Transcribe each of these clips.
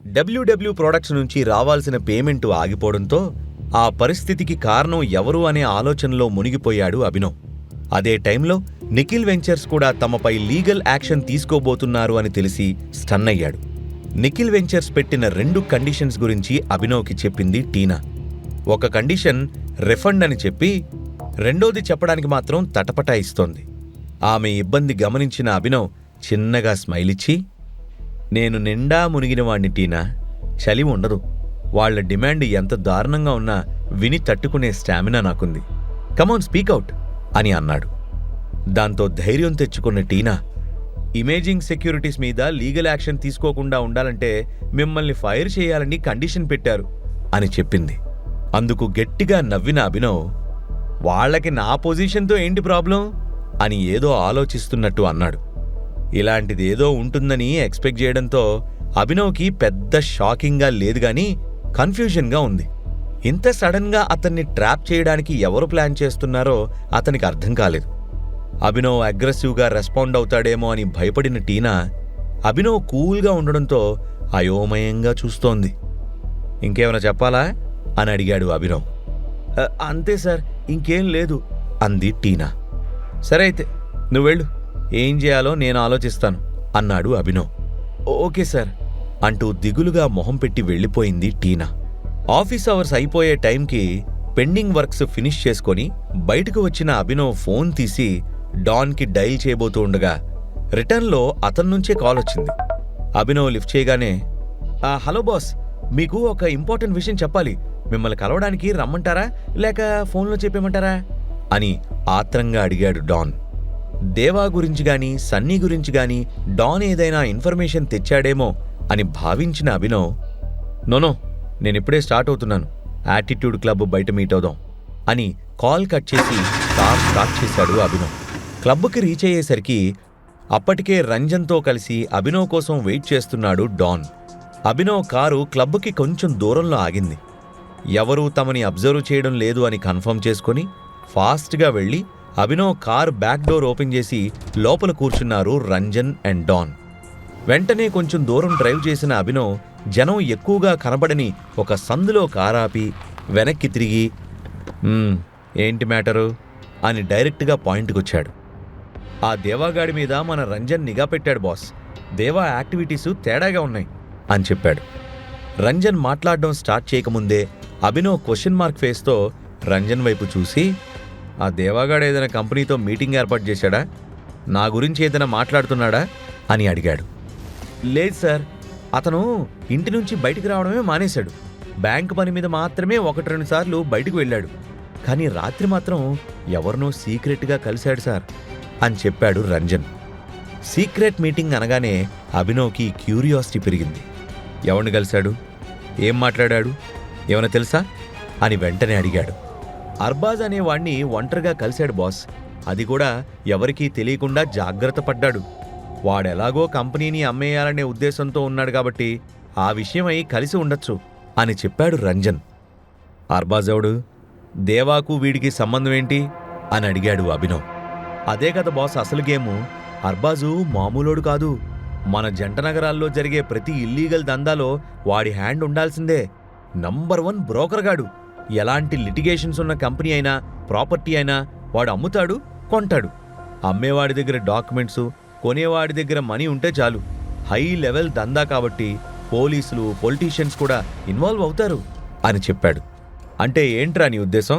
W W products నుంచి రావాల్సిన payment ఆగిపోవడంతో ఆ పరిస్థితికి కారణం ఎవరు అనే ఆలోచనలో మునిగిపోయాడు అభినవ్. అదే టైంలో నిఖిల్ వెంచర్స్ కూడా తమపై లీగల్ యాక్షన్ తీసుకోబోతున్నారు అని తెలిసి స్టన్ అయ్యాడు. నిఖిల్ వెంచర్స్ పెట్టిన 2 కండిషన్స్ గురించి అభినవ్కి చెప్పింది టీనా. ఒక కండిషన్ రిఫండ్ అని చెప్పి, రెండోది చెప్పడానికి మాత్రం తటపటాయిస్తోంది. ఆమె ఇబ్బంది గమనించిన అభినవ్ చిన్నగా స్మైలిచ్చి, నేను నిండా మునిగినవాణ్ణి టీనా, చలి ఉండదు. వాళ్ల డిమాండ్ ఎంత దారుణంగా ఉన్నా విని తట్టుకునే స్టామినా నాకుంది. కమాన్ స్పీకౌట్ అని అన్నాడు. దాంతో ధైర్యం తెచ్చుకున్న టీనా, ఇమేజింగ్ సెక్యూరిటీస్ మీద లీగల్ యాక్షన్ తీసుకోకుండా ఉండాలంటే మిమ్మల్ని ఫైర్ చేయాలని కండిషన్ పెట్టారు అని చెప్పింది. అందుకు గట్టిగా నవ్విన అభినవ్, వాళ్లకి నా పొజిషన్తో ఏంటి ప్రాబ్లం అని ఏదో ఆలోచిస్తున్నట్టు అన్నాడు. ఇలాంటిదేదో ఉంటుందని ఎక్స్పెక్ట్ చేయడంతో అభినవ్కి పెద్ద షాకింగ్గా లేదుగాని కన్ఫ్యూజన్గా ఉంది. ఇంత సడన్గా అతన్ని ట్రాప్ చేయడానికి ఎవరు ప్లాన్ చేస్తున్నారో అతనికి అర్థం కాలేదు. అభినవ్ అగ్రెసివ్గా రెస్పాండ్ అవుతాడేమో అని భయపడిన టీనా అభినవ్ కూల్గా ఉండడంతో అయోమయంగా చూస్తోంది. ఇంకేమైనా చెప్పాలా అని అడిగాడు అభినవ్. అంతే సార్, ఇంకేం లేదు అంది టీనా. సరే అయితే నువ్వెళ్ళు, ఏం చేయాలో నేను ఆలోచిస్తాను అన్నాడు అభినవ్. ఓకే సార్ అంటూ దిగులుగా మొహం పెట్టి వెళ్ళిపోయింది టీనా. ఆఫీస్ అవర్స్ అయిపోయే టైంకి పెండింగ్ వర్క్స్ ఫినిష్ చేసుకొని బయటకు వచ్చిన అభినవ్ ఫోన్ తీసి డాన్కి డైల్ చేయబోతూ ఉండగా రిటర్న్లో అతన్నుంచే కాల్ వచ్చింది. అభినవ్ లిఫ్ట్ చేయగానే, హలో బాస్, మీకు ఒక ఇంపార్టెంట్ విషయం చెప్పాలి. మిమ్మల్ని కలవడానికి రమ్మంటారా లేక ఫోన్లో చెప్పేమంటారా అని ఆత్రంగా అడిగాడు డాన్. దేవా గురించి గాని సన్నీ గురించి గాని డాన్ ఏదైనా ఇన్ఫర్మేషన్ తెచ్చాడేమో అని భావించిన అభినవ్, నోనో, నేనిప్పుడే స్టార్ట్ అవుతున్నాను, యాటిట్యూడ్ క్లబ్ బయట మీట్ అవుదాం అని కాల్ కట్ చేసి కార్ స్టార్ట్ చేశాడు అభినవ్. క్లబ్కి రీచ్ అయ్యేసరికి అప్పటికే రంజన్తో కలిసి అభినవ్ కోసం వెయిట్ చేస్తున్నాడు డాన్. అభినవ్ కారు క్లబ్కి కొంచెం దూరంలో ఆగింది. ఎవరూ తమని అబ్జర్వ్ చేయడం లేదు అని కన్ఫర్మ్ చేసుకుని ఫాస్ట్గా వెళ్లి Abhinav car back door open చేసి లోపల కూర్చున్నారు రంజన్ అండ్ డాన్. వెంటనే కొంచెం దూరం డ్రైవ్ చేసిన అభినవ్ జనం ఎక్కువగా కనబడని ఒక సందులో కారాపి వెనక్కి తిరిగి, ఏంటి మ్యాటరు అని డైరెక్ట్గా పాయింట్కొచ్చాడు. ఆ దేవాగాడి మీద మన రంజన్ నిఘా పెట్టాడు బాస్, దేవా యాక్టివిటీసు తేడాగా ఉన్నాయి అని చెప్పాడు. రంజన్ మాట్లాడడం స్టార్ట్ చేయకముందే అభినవ్ క్వశ్చన్ మార్క్ ఫేస్తో రంజన్ వైపు చూసి, ఆ దేవాగాడు ఏదైనా కంపెనీతో మీటింగ్ ఏర్పాటు చేశాడా, నా గురించి ఏదైనా మాట్లాడుతున్నాడా అని అడిగాడు. లేదు సార్, అతను ఇంటి నుంచి బయటికి రావడమే మానేశాడు. బ్యాంకు పని మీద మాత్రమే 1-2 సార్లు బయటకు వెళ్ళాడు. కానీ రాత్రి మాత్రం ఎవరినో సీక్రెట్గా కలిశాడు సార్ అని చెప్పాడు రంజన్. సీక్రెట్ మీటింగ్ అనగానే అభినవ్కి క్యూరియాసిటీ పెరిగింది. ఎవరిని కలిశాడు, ఏం మాట్లాడాడు, ఏమైనా తెలుసా అని వెంటనే అడిగాడు. అర్బాజ్ అనేవాణ్ణి ఒంటరిగా కలిశాడు బాస్, అది కూడా ఎవరికీ తెలియకుండా జాగ్రత్త పడ్డాడు. వాడెలాగో కంపెనీని అమ్మేయాలనే ఉద్దేశంతో ఉన్నాడు కాబట్టి ఆ విషయమై కలిసి ఉండొచ్చు అని చెప్పాడు రంజన్. అర్బాజ్ ఎవడు, దేవాకు వీడికి సంబంధం ఏంటి అని అడిగాడు అభినవ్. అదే కదా బాస్ అసలు గేము, అర్బాజు మామూలోడు కాదు. మన జంట నగరాల్లో జరిగే ప్రతి ఇల్లీగల్ దందాలో వాడి హ్యాండ్ ఉండాల్సిందే. నంబర్ 1 బ్రోకర్గాడు. ఎలాంటి లిటిగేషన్స్ ఉన్న కంపెనీ అయినా ప్రాపర్టీ అయినా వాడు అమ్ముతాడు, కొంటాడు. అమ్మేవాడి దగ్గర డాక్యుమెంట్సు, కొనేవాడి దగ్గర మనీ ఉంటే చాలు. హై లెవెల్ దందా కాబట్టి పోలీసులు, పొలిటీషియన్స్ కూడా ఇన్వాల్వ్ అవుతారు అని చెప్పాడు. అంటే ఏంట్రా నీ ఉద్దేశం,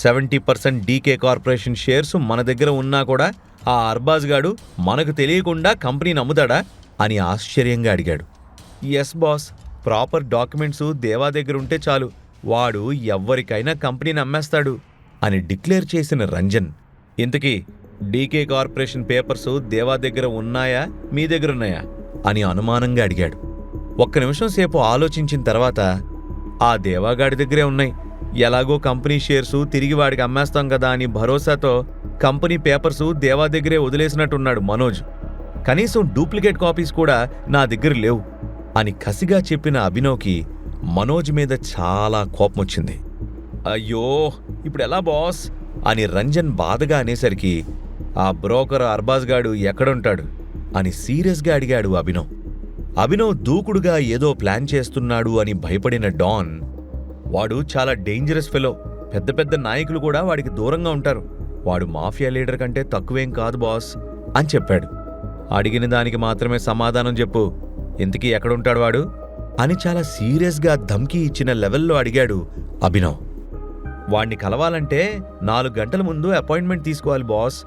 70% డీకే కార్పొరేషన్ షేర్స్ మన దగ్గర ఉన్నా కూడా ఆ అర్బాజ్ గాడు మనకు తెలియకుండా కంపెనీని అమ్ముతాడా అని ఆశ్చర్యంగా అడిగాడు. ఎస్ బాస్, ప్రాపర్ డాక్యుమెంట్సు దేవా దగ్గర ఉంటే చాలు, వాడు ఎవ్వరికైనా కంపెనీని అమ్మేస్తాడు అని డిక్లేర్ చేసిన రంజన్, ఇంతకీ డీకే కార్పొరేషన్ పేపర్సు దేవా దగ్గర ఉన్నాయా మీ దగ్గరున్నాయా అని అనుమానంగా అడిగాడు. 1 నిమిషం సేపు ఆలోచించిన తర్వాత, ఆ దేవాగాడి దగ్గరే ఉన్నాయి, ఎలాగో కంపెనీ షేర్సు తిరిగి వాడికి అమ్మేస్తాం కదా అని భరోసాతో కంపెనీ పేపర్సు దేవా దగ్గరే వదిలేసినట్టున్నాడు మనోజ్. కనీసం డూప్లికేట్ కాపీస్ కూడా నా దగ్గర లేవు అని కసిగా చెప్పిన అభినవ్కి మనోజ్ మీద చాలా కోపమొచ్చింది. అయ్యో ఇప్పుడెలా బాస్ అని రంజన్ బాధగా అనేసరికి, ఆ బ్రోకర్ అర్బాజ్ గాడు ఎక్కడుంటాడు అని సీరియస్గా అడిగాడు అభినవ్. అభినవ్ దూకుడుగా ఏదో ప్లాన్ చేస్తున్నాడు అని భయపడిన డాన్, వాడు చాలా డేంజరస్ ఫెలో, పెద్ద పెద్ద నాయకులు కూడా వాడికి దూరంగా ఉంటారు, వాడు మాఫియా లీడర్ కంటే తక్కువేం కాదు బాస్ అని చెప్పాడు. అడిగిన దానికి మాత్రమే సమాధానం చెప్పు, ఇంతకీ ఎక్కడుంటాడు వాడు అని చాలా సీరియస్గా ధమ్కీ ఇచ్చిన లెవెల్లో అడిగాడు అభినవ్. వాణ్ణి కలవాలంటే 4 గంటల ముందు అపాయింట్మెంట్ తీసుకోవాలి బాస్,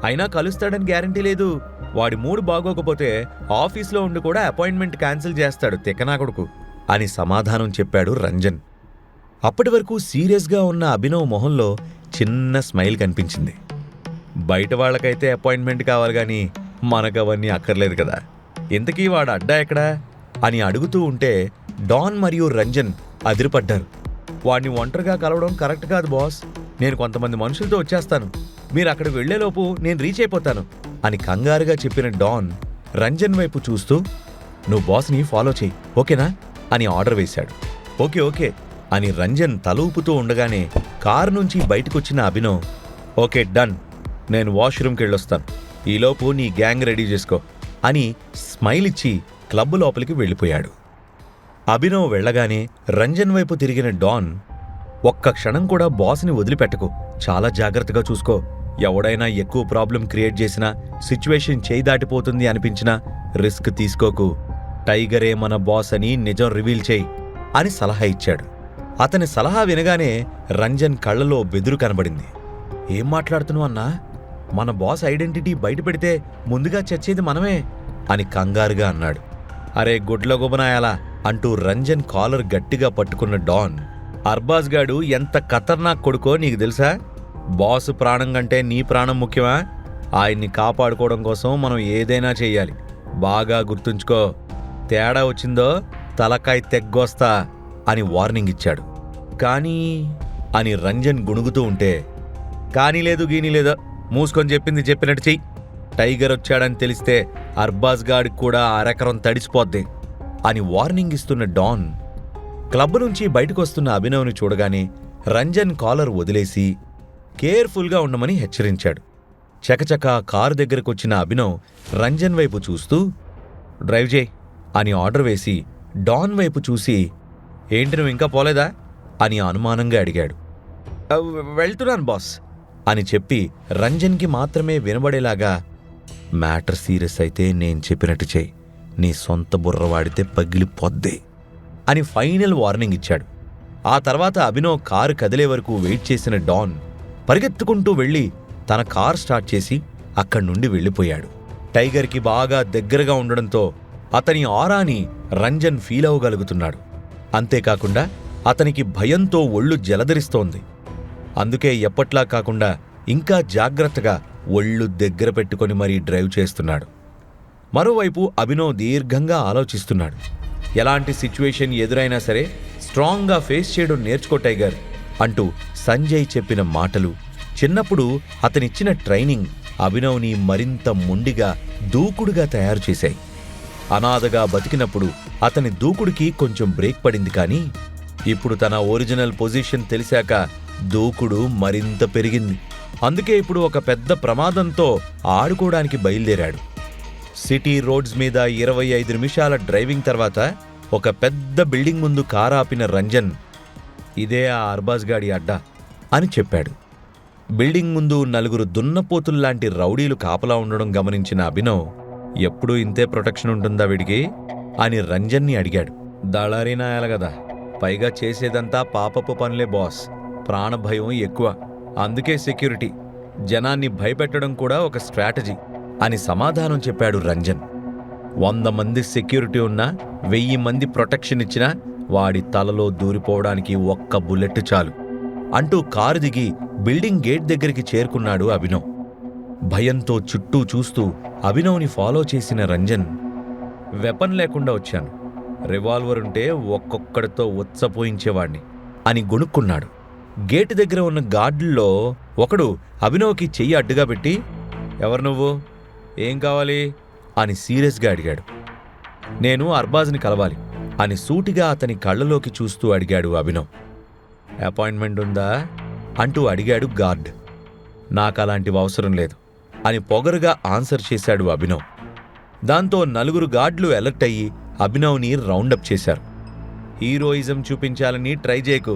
అయినా కలుస్తాడని గ్యారంటీ లేదు, వాడి మూడు బాగోకపోతే ఆఫీస్లో ఉండి కూడా అపాయింట్మెంట్ క్యాన్సిల్ చేస్తాడు తిక్కనా కొడుకు అని సమాధానం చెప్పాడు రంజన్. అప్పటి వరకు సీరియస్గా ఉన్న అభినవ్ మొహంలో చిన్న స్మైల్ కనిపించింది. బయట వాళ్ళకైతే అపాయింట్మెంట్ కావాలి గాని మనకవన్నీ అక్కర్లేదు కదా, ఇంతకీ వాడు అడ్డా ఎక్కడా అని అడుగుతూ ఉంటే డాన్ మరియు రంజన్ అదిరిపడ్డారు. వాడిని ఒంటరిగా కలవడం కరెక్ట్ కాదు బాస్, నేను కొంతమంది మనుషులతో వచ్చేస్తాను, మీరు అక్కడికి వెళ్లేలోపు నేను రీచ్ అయిపోతాను అని కంగారుగా చెప్పిన డాన్ రంజన్ వైపు చూస్తూ, నువ్వు బాస్ని ఫాలో చెయ్యి ఓకేనా అని ఆర్డర్ వేశాడు. ఓకే ఓకే అని రంజన్ తల ఊపుతూ ఉండగానే కారు నుంచి బయటకొచ్చిన అభినవ్, ఓకే డన్, నేను వాష్రూమ్కి వెళ్ళొస్తాను, ఈలోపు నీ గ్యాంగ్ రెడీ చేసుకో అని స్మైల్ ఇచ్చి క్లబ్ లోపలికి వెళ్ళిపోయాడు. అభినవ్ వెళ్లగానే రంజన్ వైపు తిరిగిన డాన్, ఒక్క క్షణం కూడా బాస్ని వదిలిపెట్టకు, చాలా జాగ్రత్తగా చూసుకో, ఎవడైనా ఎక్కువ ప్రాబ్లం క్రియేట్ చేసినా, సిచ్యువేషన్ చేయి దాటిపోతుంది అనిపించినా రిస్క్ తీసుకోకు, టైగరే మన బాస్ అని నిజం రివీల్ చేయి అని సలహా ఇచ్చాడు. అతని సలహా వినగానే రంజన్ కళ్లలో బెదురు కనబడింది. ఏం మాట్లాడుతున్నావు అన్నా, మన బాస్ ఐడెంటిటీ బయటపెడితే ముందుగా చచ్చేది మనమే అని కంగారుగా అన్నాడు. అరే గుడ్ల గుబనాయాలా అంటూ రంజన్ కాలర్ గట్టిగా పట్టుకున్న డాన్, అర్బాజ్ గాడు ఎంత ఖతర్నాక్ కొడుకో నీకు తెలుసా, బాస్ ప్రాణం కంటే నీ ప్రాణం ముఖ్యమా, ఆయన్ని కాపాడుకోవడం కోసం మనం ఏదైనా చెయ్యాలి, బాగా గుర్తుంచుకో, తేడా వచ్చిందో తలకాయ తెగ్గొస్తా అని వార్నింగ్ ఇచ్చాడు. కానీ అని రంజన్ గుణుగుతూ ఉంటే, కానీ లేదు గీనీ లేదో, మూసుకొని చెప్పింది చెప్పినట్టు చెయ్యి, టైగర్ వచ్చాడని తెలిస్తే అర్బాజ్ గాడికి కూడా అరెకరం తడిసిపోద్ది అని వార్నింగ్ ఇస్తున్న డాన్ క్లబ్ నుంచి బయటకొస్తున్న అభినవ్ని చూడగానే రంజన్ కాలర్ వదిలేసి కేర్ఫుల్గా ఉండమని హెచ్చరించాడు. చకచకా కారు దగ్గరకొచ్చిన అభినవ్ రంజన్ వైపు చూస్తూ, డ్రైవ్ చేయి అని ఆర్డర్ వేసి డాన్ వైపు చూసి, ఏంటి నువ్వు ఇంకా పోలేదా అని అనుమానంగా అడిగాడు. వెళ్తున్నాను బాస్ అని చెప్పి రంజన్కి మాత్రమే వినబడేలాగా, మ్యాటర్ సీరియస్ అయితే నేను చెప్పినట్టు చేయి, నీ సొంత బుర్ర వాడితే పగిలిపోద్ది అని ఫైనల్ వార్నింగ్ ఇచ్చాడు. ఆ తర్వాత అభినవ్ కారు కదిలే వరకు వెయిట్ చేసిన డాన్ పరిగెత్తుకుంటూ వెళ్లి తన కార్ స్టార్ట్ చేసి అక్కడి నుండి వెళ్ళిపోయాడు. టైగర్కి బాగా దగ్గరగా ఉండడంతో అతని ఆరాని రంజన్ ఫీల్ అవ్వగలుగుతున్నాడు. అంతేకాకుండా అతనికి భయంతో ఒళ్ళు జలధరిస్తోంది. అందుకే ఎప్పట్లా కాకుండా ఇంకా జాగ్రత్తగా ఒళ్ళు దగ్గర పెట్టుకొని మరీ డ్రైవ్ చేస్తున్నాడు. మరోవైపు అభినవ్ దీర్ఘంగా ఆలోచిస్తున్నాడు. ఎలాంటి సిచ్యువేషన్ ఎదురైనా సరే స్ట్రాంగ్గా ఫేస్ చేయడం నేర్చుకో టైగర్ అంటూ సంజయ్ చెప్పిన మాటలు, చిన్నప్పుడు అతనిచ్చిన ట్రైనింగ్ అభినవ్ని మరింత మొండిగా దూకుడుగా తయారు చేశాయి. అనాథగా బతికినప్పుడు అతని దూకుడికి కొంచెం బ్రేక్ పడింది, కానీ ఇప్పుడు తన ఒరిజినల్ పొజిషన్ తెలిసాక దూకుడు మరింత పెరిగింది. అందుకే ఇప్పుడు ఒక పెద్ద ప్రమాదంతో ఆడుకోవడానికి బయలుదేరాడు. సిటీ రోడ్స్ మీద 25 నిమిషాల డ్రైవింగ్ తర్వాత ఒక పెద్ద బిల్డింగ్ ముందు కారాపిన రంజన్, ఇదే ఆ అర్బాజ్ గాడి అడ్డా అని చెప్పాడు. బిల్డింగ్ ముందు 4 దున్నపోతుల్లాంటి రౌడీలు కాపలా ఉండడం గమనించిన అభినవ్, ఎప్పుడూ ఇంతే ప్రొటెక్షన్ ఉంటుందా వీడికి అని రంజన్ని అడిగాడు. దళారీనాయాల గదా, పైగా చేసేదంతా పాపపు పనులే బాస్, ప్రాణభయం ఎక్కువ, అందుకే సెక్యూరిటీ, జనాన్ని భయపెట్టడం కూడా ఒక స్ట్రాటజీ అని సమాధానం చెప్పాడు రంజన్. 100 మంది సెక్యూరిటీ ఉన్నా 1000 మంది ప్రొటెక్షన్ ఇచ్చినా వాడి తలలో దూరిపోవడానికి ఒక్క బుల్లెట్ చాలు అంటూ కారు దిగి బిల్డింగ్ గేట్ దగ్గరికి చేరుకున్నాడు అభినవ్. భయంతో చుట్టూ చూస్తూ అభినవ్ని ఫాలో చేసిన రంజన్, వెపన్ లేకుండా వచ్చాను, రివాల్వర్ ఉంటే ఒక్కొక్కడితో ఉచ్చపోయించేవాణ్ణి అని గొణుక్కున్నాడు. గేటు దగ్గర ఉన్న గార్డుల్లో ఒకడు అభినవ్కి చెయ్యి అడ్డుగా పెట్టి, ఎవరు నువ్వు, ఏం కావాలి అని సీరియస్గా అడిగాడు. నేను అర్బాజ్ని కలవాలి అని సూటిగా అతని కళ్ళలోకి చూస్తూ అడిగాడు అభినవ్. అపాయింట్మెంట్ ఉందా అంటూ అడిగాడు గార్డ్. నాకలాంటివి అవసరం లేదు అని పొగరుగా ఆన్సర్ చేశాడు అభినవ్. దాంతో 4 గార్డులు అలర్ట్ అయ్యి అభినవ్ని రౌండప్ చేశారు. హీరోయిజం చూపించాలని ట్రై చేయకు,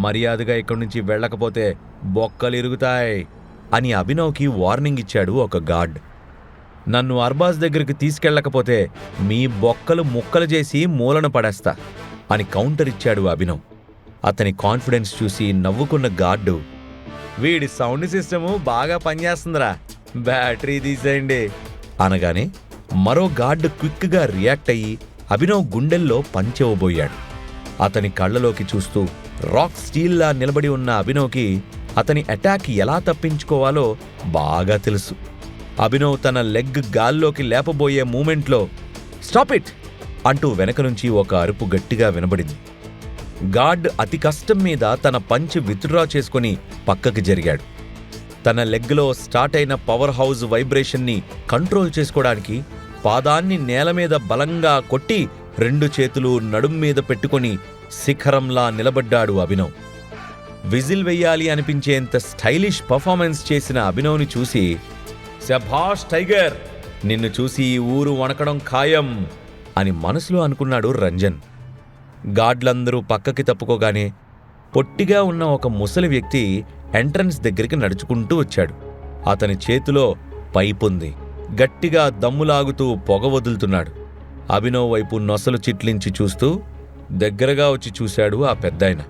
మర్యాదగా ఇక్కడి నుంచి వెళ్ళకపోతే బొక్కలు ఇరుగుతాయి అని అభినవ్కి వార్నింగ్ ఇచ్చాడు ఒక గార్డ్. నన్ను అర్బాజ్ దగ్గరికి తీసుకెళ్ళకపోతే మీ బొక్కలు ముక్కలు చేసి మూలన పడేస్తా అని కౌంటర్ ఇచ్చాడు అభినవ్. అతని కాన్ఫిడెన్స్ చూసి నవ్వుకున్న గార్డు, వీడి సౌండ్ సిస్టము బాగా పనిచేస్తుందిరా, బ్యాటరీ తీసేయండి అనగానే మరో గార్డు క్విక్గా రియాక్ట్ అయ్యి అభినవ్ గుండెల్లో పంచెవబోయాడు. అతని కళ్ళలోకి చూస్తూ రాక్ స్టీల్లా నిలబడి ఉన్న అభినవ్కి అతని అటాక్ ఎలా తప్పించుకోవాలో బాగా తెలుసు. అభినవ్ తన లెగ్ గాల్లోకి లేపబోయే మూమెంట్లో స్టాప్ ఇట్ అంటూ వెనక నుంచి ఒక అరుపు గట్టిగా వినబడింది. గార్డ్ అతి కష్టం మీద తన పంచ్ విత్డ్రా చేసుకుని పక్కకి జరిగాడు. తన లెగ్లో స్టార్ట్ అయిన పవర్ హౌస్ వైబ్రేషన్ని కంట్రోల్ చేసుకోవడానికి పాదాన్ని నేల మీద బలంగా కొట్టి 2 చేతులు నడుం మీద పెట్టుకుని శిఖరంలా నిలబడ్డాడు అభినవ్. విజిల్ వెయ్యాలి అనిపించేంత స్టైలిష్ పర్ఫార్మెన్స్ చేసిన అభినవ్ని చూసి, శభాష్ టైగర్, నిన్ను చూసి ఈ ఊరు వణకడం ఖాయం అని మనసులో అనుకున్నాడు రంజన్. గార్డ్లందరూ పక్కకి తప్పుకోగానే పొట్టిగా ఉన్న ఒక ముసలి వ్యక్తి ఎంట్రన్స్ దగ్గరికి నడుచుకుంటూ వచ్చాడు. అతని చేతిలో పైపుంది. గట్టిగా దమ్ములాగుతూ పొగ వదులుతున్నాడు. అభినవ్ వైపు నొసలు చిట్లించి చూస్తూ దగ్గరగా వచ్చి చూశాడు ఆ పెద్దాయన.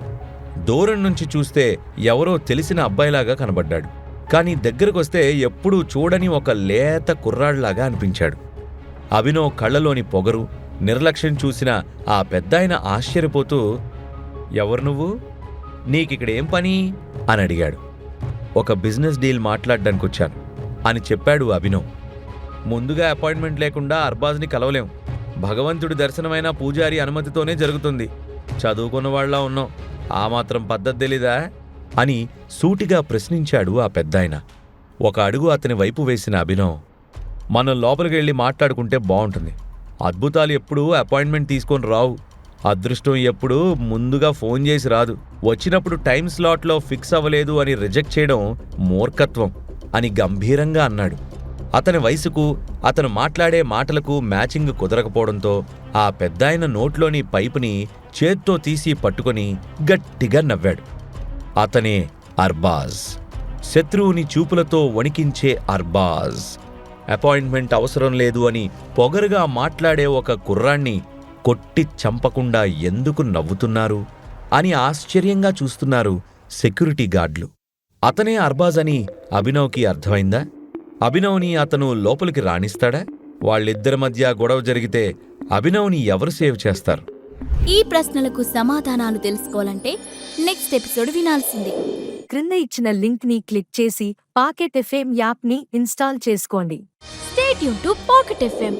దూరం నుంచి చూస్తే ఎవరో తెలిసిన అబ్బాయిలాగా కనబడ్డాడు. కానీ దగ్గరకొస్తే ఎప్పుడూ చూడని ఒక లేత కుర్రాళ్లాగా అనిపించాడు. అభినవ్ కళ్ళలోని పొగరు, నిర్లక్ష్యం చూసిన ఆ పెద్దాయన ఆశ్చర్యపోతూ, ఎవరు నువ్వు, నీకిక్కడేం పని అని అడిగాడు. ఒక బిజినెస్ డీల్ మాట్లాడ్డానికొచ్చాను అని చెప్పాడు అభినవ్. ముందుగా అపాయింట్మెంట్ లేకుండా అర్బాజ్ని కలవలేం. భగవంతుడి దర్శనమైన పూజారి అనుమతితోనే జరుగుతుంది. చదువుకున్నవాళ్లా ఉన్నాం, ఆ మాత్రం పద్ధతి తెలీదా అని సూటిగా ప్రశ్నించాడు ఆ పెద్దాయన. ఒక అడుగు అతని వైపు వేసిన అభినవ్, మనం లోపలికెళ్ళి మాట్లాడుకుంటే బావుంటుంది. అద్భుతాలు ఎప్పుడూ అపాయింట్మెంట్ తీసుకొని రావు. అదృష్టం ఎప్పుడూ ముందుగా ఫోన్ చేసి రాదు. వచ్చినప్పుడు టైం స్లాట్లో ఫిక్స్ అవ్వలేదు అని రిజెక్ట్ చేయడం మూర్ఖత్వం అని గంభీరంగా అన్నాడు. అతని వయసుకు, అతను మాట్లాడే మాటలకు మ్యాచింగ్ కుదరకపోవడంతో ఆ పెద్దాయన నోట్లోని పైపుని చేత్తో తీసి పట్టుకొని గట్టిగా నవ్వాడు. అతనే అర్బాజ్, శత్రువుని చూపులతో వణికించే అర్బాజ్. అపాయింట్మెంట్ అవసరం లేదు అని పొగరుగా మాట్లాడే ఒక కుర్రాణ్ణి కొట్టి చంపకుండా ఎందుకు నవ్వుతున్నారు అని ఆశ్చర్యంగా చూస్తున్నారు సెక్యూరిటీ గార్డులు. అతనే అర్బాజ్ అని అభినవ్కి అర్థమైందా? అభినవ్ని అతను లోపలికి రాణిస్తాడా? వాళ్ళిద్దరి మధ్య గొడవ జరిగితే అభినవ్ని ఎవరు సేవ్ చేస్తారు? ఈ ప్రశ్నలకు సమాధానాలు తెలుసుకోవాలంటే నెక్స్ట్ ఎపిసోడ్ వినాల్సిందే. క్రింద ఇచ్చిన లింక్ ని క్లిక్ చేసి పాకెట్ ఎఫ్ఎం యాప్ ని ఇన్స్టాల్ చేసుకోండి. Stay tune to pocket FM.